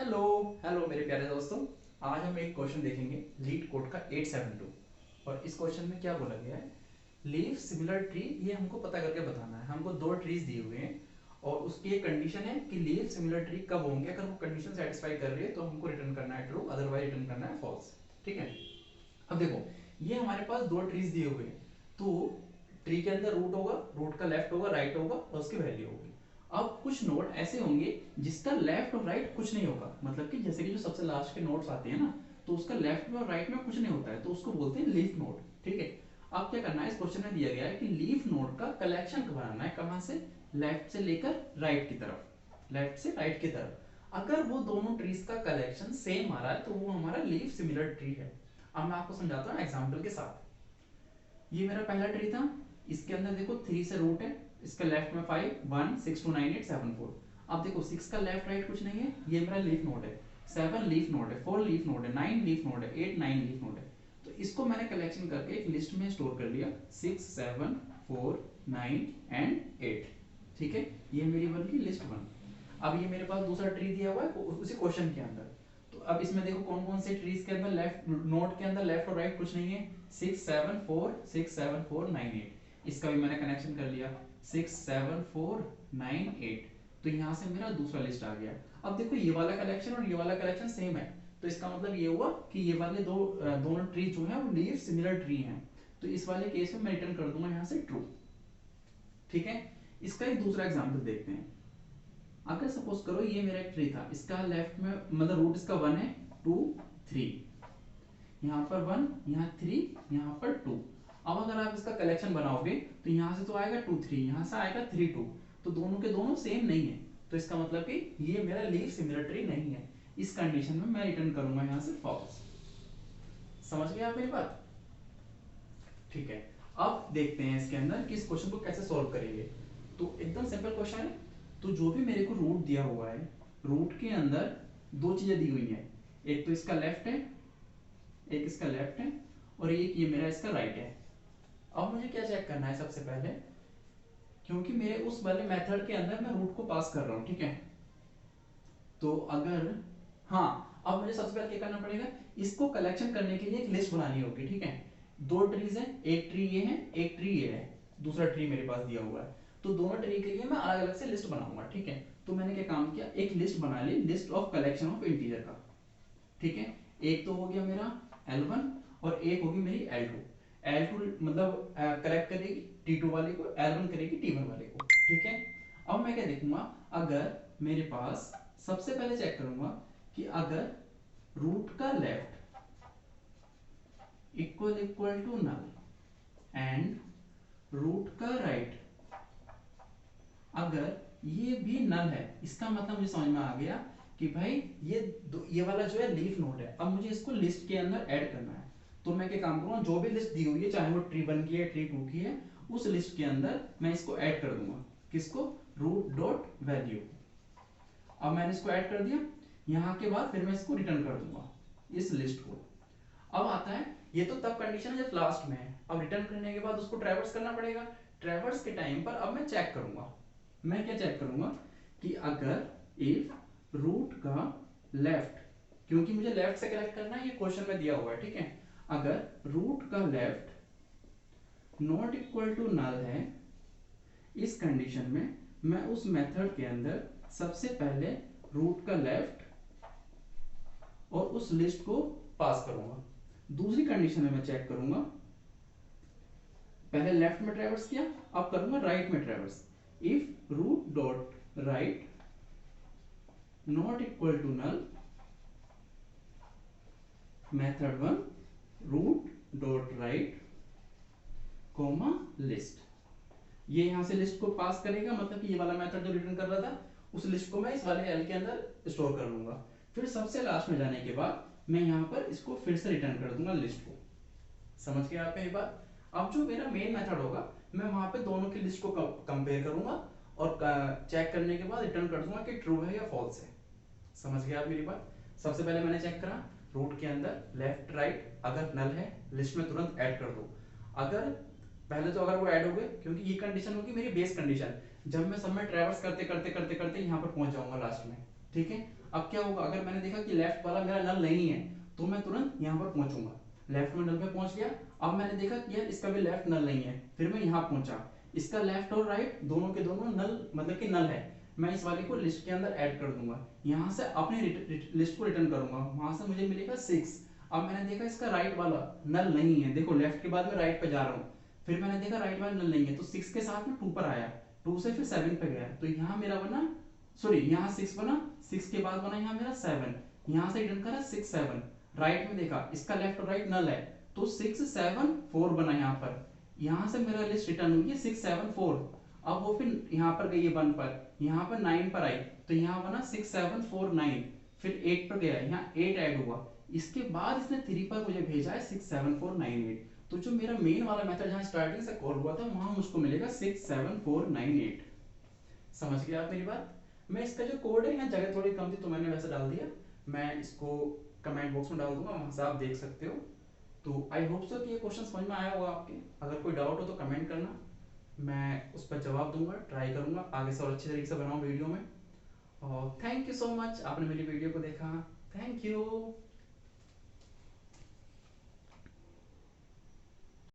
Hello hello मेरे प्यारे दोस्तों। आज हम एक क्वेश्चन देखेंगे लीड कोड का 872। और इस क्वेश्चन में क्या बोला गया है, लीव सिमिलर ट्री। ये हमको पता करके बताना है। हमको दो ट्रीज दिए हुए हैं और उसकी एक कंडीशन है कि लीव सिमिलर ट्री कब होंगे। अगर वो कंडीशन सेटिस्फाई कर रही है तो हमको रिटर्न करना है ट्रू, अदरवाइज रिटर्न करना है फॉल्स। ठीक है। अब देखो, ये हमारे पास दो ट्रीज दिए हुए हैं। तो ट्री के अंदर रूट होगा, रूट का लेफ्ट होगा, राइट होगा और उसकी वैल्यू होगी। अब कुछ नोड ऐसे होंगे जिसका लेफ्ट और राइट कुछ नहीं होगा, मतलब कि जैसे कि जो सबसे लास्ट के नोड्स आते हैं ना, तो उसका लेफ्ट में और राइट में कुछ नहीं होता है, तो उसको बोलते हैं लीफ नोड। ठीक है। अब क्या करना है, इस क्वेश्चन में दिया गया है कि लीफ नोड का कलेक्शन बनाना है। कहां से? लेफ्ट से लेकर राइट की तरफ, लेफ्ट से राइट की तरफ। अगर वो दोनों ट्रीज का कलेक्शन सेम आ रहा है तो वो हमारा लीफ सिमिलर ट्री है। अब मैं आपको समझाता हूँ एग्जाम्पल के साथ। ये मेरा पहला ट्री था। इसके अंदर देखो 3 से रूट है, इसका लेफ्ट में 5 1 6 2 9 8 7 4। अब देखो 6 का लेफ्ट राइट कुछ नहीं है, ये मेरा लीफ नोड है। 7 लीफ नोड है, 4 लीफ नोड है, 9 लीफ नोड है, 8 9 लीफ नोड है। तो इसको मैंने कलेक्शन करके एक लिस्ट में स्टोर कर लिया, 6 7 4 9 एंड 8। ठीक है, ये मेरी बन गई लिस्ट 1। अब ये मेरे पास दूसरा ट्री दिया हुआ है उसी क्वेश्चन के अंदर। तो अब इसमें देखो कौन कौन से ट्रीज के अंदर लेफ्ट नोड के अंदर लेफ्ट और राइट कुछ नहीं है। 6 7 4 6 7 4 9 8। इसका भी मैंने कनेक्शन कर लिया, 6 7 4 9 8। तो यहां से मेरा दूसरा लिस्ट आ गया। अब देखो ये वाला कलेक्शन और ये वाला कलेक्शन सेम है, तो इसका मतलब ये हुआ कि ये वाले दोनों ट्री जो है वो लीव सिमिलर ट्री हैं। तो इस वाले केस में मैं रिटर्न कर दूंगा यहाँ से ट्रू। ठीक है। इसका एक दूसरा एग्जाम्पल देखते हैं। अगर सपोज करो ये मेरा एक ट्री था, इसका लेफ्ट में मतलब रूट इसका 1 है, 2 3, यहाँ पर 1, यहाँ 3, यहाँ पर 2। अब अगर आप इसका कलेक्शन बनाओगे तो यहाँ से तो आएगा 2 3, यहाँ से आएगा 3 2। तो दोनों के दोनों सेम नहीं है, तो इसका मतलब कि ये मेरा लीव सिमिलर ट्री नहीं है। इस कंडीशन में मैं रिटर्न करूंगा यहाँ से फॉल्स। समझ गए आप मेरी बात? ठीक है। अब देखते हैं इसके अंदर कि इस क्वेश्चन को कैसे सॉल्व करेंगे। तो एकदम सिंपल क्वेश्चन है। तो जो भी मेरे को रूट दिया हुआ है, रूट के अंदर दो चीजें दी हुई हैं। एक तो इसका लेफ्ट है, एक इसका लेफ्ट है, और एक ये मेरा इसका राइट है। अब मुझे क्या चेक करना है सबसे पहले, क्योंकि मेरे उस वाले मेथड के अंदर मैं रूट को पास कर रहा हूं। ठीक है। तो अगर, हाँ, अब मुझे सबसे पहले क्या करना पड़ेगा, इसको कलेक्शन करने के लिए एक लिस्ट बनानी होगी। ठीक है। दो ट्रीज है, एक ट्री ये है, एक ट्री ये है, दूसरा ट्री मेरे पास दिया हुआ है। तो दोनों ट्री के लिए मैं अलग अलग से लिस्ट बनाऊंगा। ठीक है। तो मैंने क्या काम किया, एक लिस्ट बना ली, list of collection of integer का। ठीक है। एक तो हो गया मेरा L1 और एक होगी मेरी L2। L2 मतलब कलेक्ट करेगी T2 वाले को, L1 करेगी T1 वाले को। ठीक है। अब मैं क्या देखूंगा, अगर मेरे पास, सबसे पहले चेक करूंगा कि अगर रूट का left equal equal to null and root का राइट अगर ये भी नल है, इसका मतलब मुझे समझ में आ गया कि भाई ये वाला जो है लीफ नोड है। अब मुझे इसको लिस्ट के अंदर ऐड करना है। तो मैं क्या काम करूंगा, जो भी लिस्ट दी हुई है, चाहे वो ट्री 1 की है, ट्री 2 की है, उस लिस्ट के अंदर मैं इसको ऐड कर दूंगा। किसको? Root dot value. अब मैंने इसको ऐड कर दिया, यहां के बाद फिर मैं इसको रिटर्न कर दूंगा, इस लिस्ट को। अब आता है, ये तो तब कंडीशन है जब लास्ट में है। अब रिटर्न करने के बाद उसको ट्रैवर्स करना पड़ेगा। ट्रैवर्स के टाइम पर अब मैं चेक करूंगा, मैं क्या चेक करूंगा कि अगर इफ रूट का लेफ्ट, क्योंकि मुझे लेफ्ट से कलेक्ट करना है, ये क्वेश्चन में दिया हुआ है। ठीक है। अगर रूट का left not equal to null है, इस कंडीशन में मैं उस मेथड के अंदर सबसे पहले रूट का लेफ्ट और उस लिस्ट को पास करूंगा। दूसरी कंडीशन में मैं चेक करूंगा, पहले लेफ्ट में ट्रैवर्स किया, अब करूंगा राइट में traverse. If root dot right not equal to null, method 1 root dot right comma list. ये यहां से लिस्ट को पास करेगा, मतलब कि ये वाला मेथड जो रिटर्न कर रहा था, उस लिस्ट को मैं इस वाले एल के अंदर स्टोर कर लूंगा। फिर सबसे लास्ट में जाने के बाद मैं यहां पर इसको फिर से रिटर्न कर दूंगा लिस्ट को। समझ गए आप मेरी बात? अब जो मेरा मेन मेथड होगा, मैं वहां पे दोनों की लिस्ट को कंपेयर करूंगा और चेक करने के बाद रिटर्न कर दूंगा कि ट्रू है या फॉल्स है। समझ गए आप मेरी बात? सबसे पहले मैंने चेक करा रूट के अंदर लेफ्ट राइट, अगर नल है लिस्ट में तुरंत ऐड कर दो। अगर पहले तो अगर वो ऐड हो गए, क्योंकि ये कंडीशन होगी मेरी बेस कंडीशन, जब मैं सब में ट्रैवर्स करते करते करते करते यहाँ पर पहुंच जाऊंगा लास्ट में। ठीक है। अब क्या होगा, अगर मैंने देखा कि लेफ्ट वाला मेरा नल नहीं है तो मैं तुरंत यहाँ पर पहुंचूंगा, लेफ्ट में नल पे पहुंच गया। अब मैंने देखा कि यार इसका भी लेफ्ट नल नहीं है, फिर मैं यहाँ पहुंचा, इसका लेफ्ट और राइट दोनों के दोनों नल मतलब कि नल है, मैं इस वाले को लिस्ट के अंदर ऐड कर दूंगा, यहाँ से अपने लिस्ट को रिटर्न करूंगा, वहां से मुझे मिलेगा 6। अब मैंने देखा इसका राइट वाला नल नहीं है, देखो लेफ्ट के बाद में राइट पे जा रहा हूँ, फिर मैंने देखा राइट वाला नल नहीं है तो 6 के साथ में 2 पर आया, 2 से फिर 7 पे गया, तो यहाँ मेरा बना, सॉरी यहाँ 6 बना, 6 के बाद बना यहाँ मेरा 7, यहाँ से रिटर्न करा 6 7, राइट में देखा इसका लेफ्ट और राइट नल है तो 6 7 4 बना यहाँ पर, यहाँ से मेरा लिस्ट रिटर्न हुई है 6 7 4। अब वो फिर यहाँ पर गई है 1 पर, यहाँ पर 9 पर आई, तो यहाँ बना 6 7 4 9, फिर 8 पर गया, यहाँ 8 ऐड हुआ, इसके बाद इसने 3 पर मुझे भेजा है 6 7 4 9 8, तो जो मेरा मेन वाला मेथड जहाँ स्टार्टिंग से कॉल हुआ था वहां मुझको मिलेगा 6 7 4 9 8। समझ गए आप मेरी बात। मैं इसका जो कोड है यहाँ जगह थोड़ी कम थी तो मैंने वैसे डाल दिया, मैं इसको कमेंट बॉक्स में डाल दूंगा, वहां से आप देख सकते हो। तो आई होप सो कि ये क्वेश्चन समझ में आया होगा आपके, अगर कोई डाउट हो तो कमेंट करना, मैं उस पर जवाब दूंगा, ट्राई करूंगा आगे से और अच्छे तरीके से बनाऊं वीडियो में। और थैंक यू सो मच, आपने मेरी वीडियो को देखा, थैंक यू।